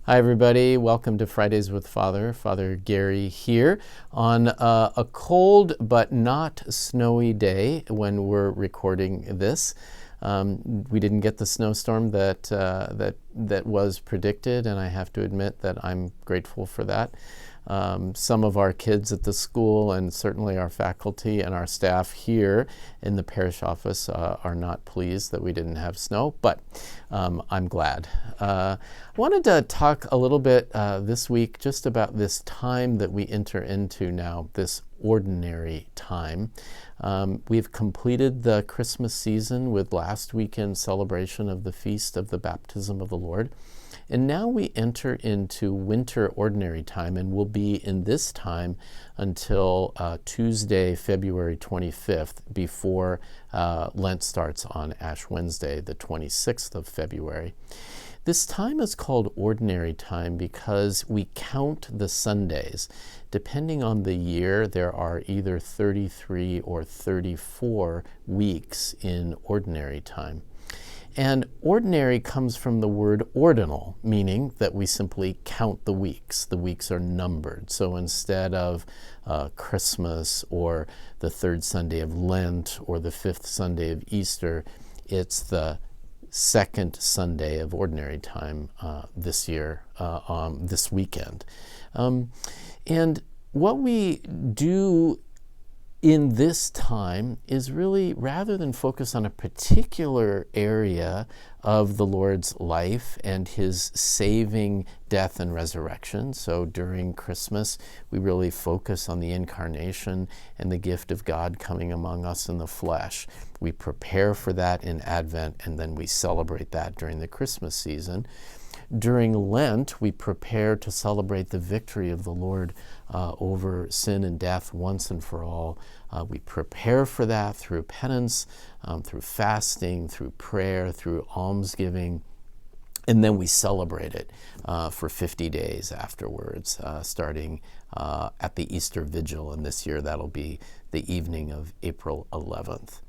Hi, everybody. Welcome to Fridays with Father. Father Gary here on a cold but not snowy day when we're recording this. We didn't get the snowstorm that was predicted, and I have to admit that I'm grateful for that. Some of our kids at the school and certainly our faculty and our staff here in the parish office are not pleased that we didn't have snow, but I'm glad. I wanted to talk a little bit this week just about this time that we enter into now, this ordinary time. We've completed the Christmas season with last weekend's celebration of the Feast of the Baptism of the Lord. And now we enter into winter ordinary time, and we'll be in this time until Tuesday, February 25th, before Lent starts on Ash Wednesday, the 26th of February. This time is called ordinary time because we count the Sundays. Depending on the year, there are either 33 or 34 weeks in ordinary time. And ordinary comes from the word ordinal, meaning that we simply count the weeks. The weeks are numbered. So instead of Christmas or the third Sunday of Lent or the fifth Sunday of Easter, it's the second Sunday of ordinary time this year, this weekend. And what we do in this time is really, rather than focus on a particular area of the Lord's life and his saving death and resurrection. So during Christmas, we really focus on the incarnation and the gift of God coming among us in the flesh. We prepare for that in Advent, and then we celebrate that during the Christmas season. During Lent, we prepare to celebrate the victory of the Lord over sin and death once and for all. We prepare for that through penance, through fasting, through prayer, through almsgiving, and then we celebrate it for 50 days afterwards, starting at the Easter Vigil, and this year that'll be the evening of April 11th.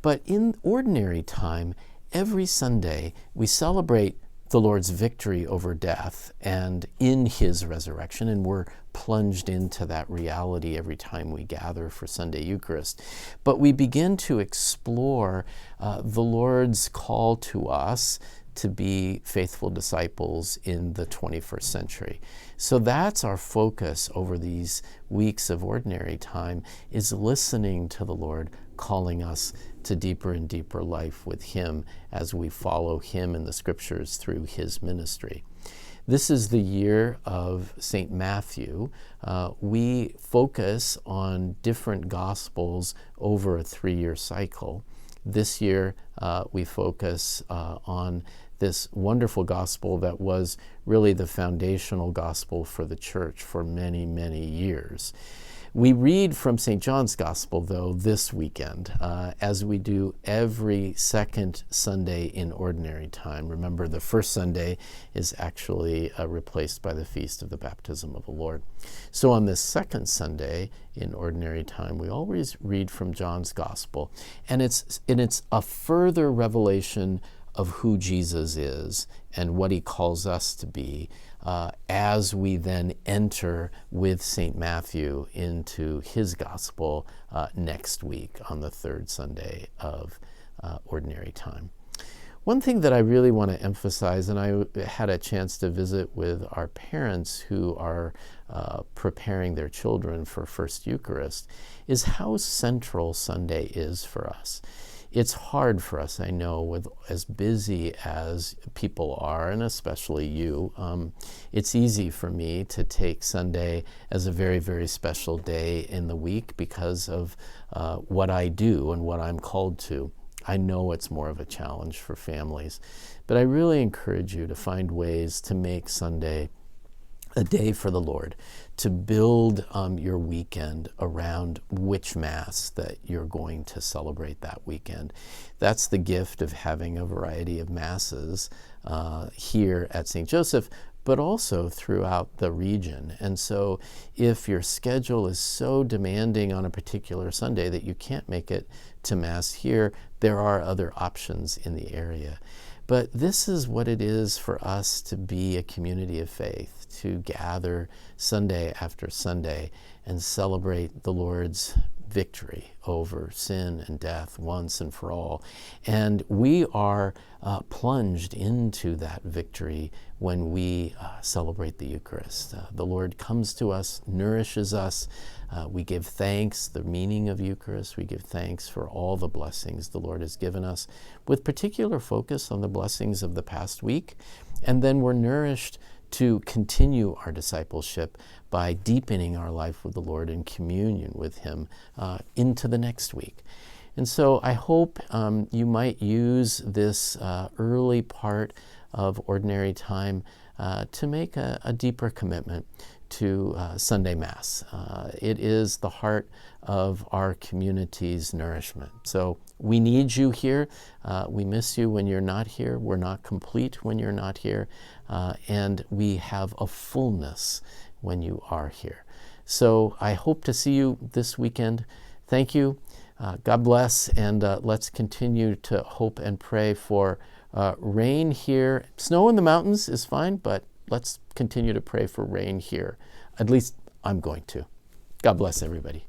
But in ordinary time, every Sunday, we celebrate the Lord's victory over death and in his resurrection, and we're plunged into that reality every time we gather for Sunday Eucharist. But we begin to explore the Lord's call to us to be faithful disciples in the 21st century. So that's our focus over these weeks of ordinary time, is listening to the Lord calling us to deeper and deeper life with him as we follow him in the scriptures through his ministry. This is the year of St. Matthew. We focus on different gospels over a 3-year cycle. This year, we focus on this wonderful gospel that was really the foundational gospel for the church for many, many years. We read from St. John's Gospel, though, this weekend, as we do every second Sunday in ordinary time. Remember, the first Sunday is actually replaced by the Feast of the Baptism of the Lord. So on this second Sunday in ordinary time, we always read from John's Gospel, and it's a further revelation of who Jesus is and what he calls us to be, as we then enter with St. Matthew into his gospel next week on the third Sunday of ordinary time. One thing that I really want to emphasize, and I had a chance to visit with our parents who are preparing their children for First Eucharist, is how central Sunday is for us. It's hard for us, I know, with as busy as people are, and especially you. It's easy for me to take Sunday as a very, very special day in the week because of what I do and what I'm called to. I know it's more of a challenge for families, but I really encourage you to find ways to make Sunday a day for the Lord, to build your weekend around which Mass that you're going to celebrate that weekend. That's the gift of having a variety of Masses here at St. Joseph, but also throughout the region. And so if your schedule is so demanding on a particular Sunday that you can't make it to Mass here, there are other options in the area. But this is what it is for us to be a community of faith, to gather Sunday after Sunday and celebrate the Lord's victory over sin and death once and for all. And we are plunged into that victory when we celebrate the Eucharist. The Lord comes to us, nourishes us. We give thanks, the meaning of Eucharist. We give thanks for all the blessings the Lord has given us, with particular focus on the blessings of the past week. And then we're nourished to continue our discipleship by deepening our life with the Lord in communion with Him into the next week. And so I hope you might use this early part of ordinary time to make a deeper commitment to Sunday Mass. It is the heart of our community's nourishment. So we need you here. We miss you when you're not here. We're not complete when you're not here. And we have a fullness when you are here. So I hope to see you this weekend. Thank you. God bless, and let's continue to hope and pray for rain here. Snow in the mountains is fine, but let's continue to pray for rain here. At least I'm going to. God bless everybody.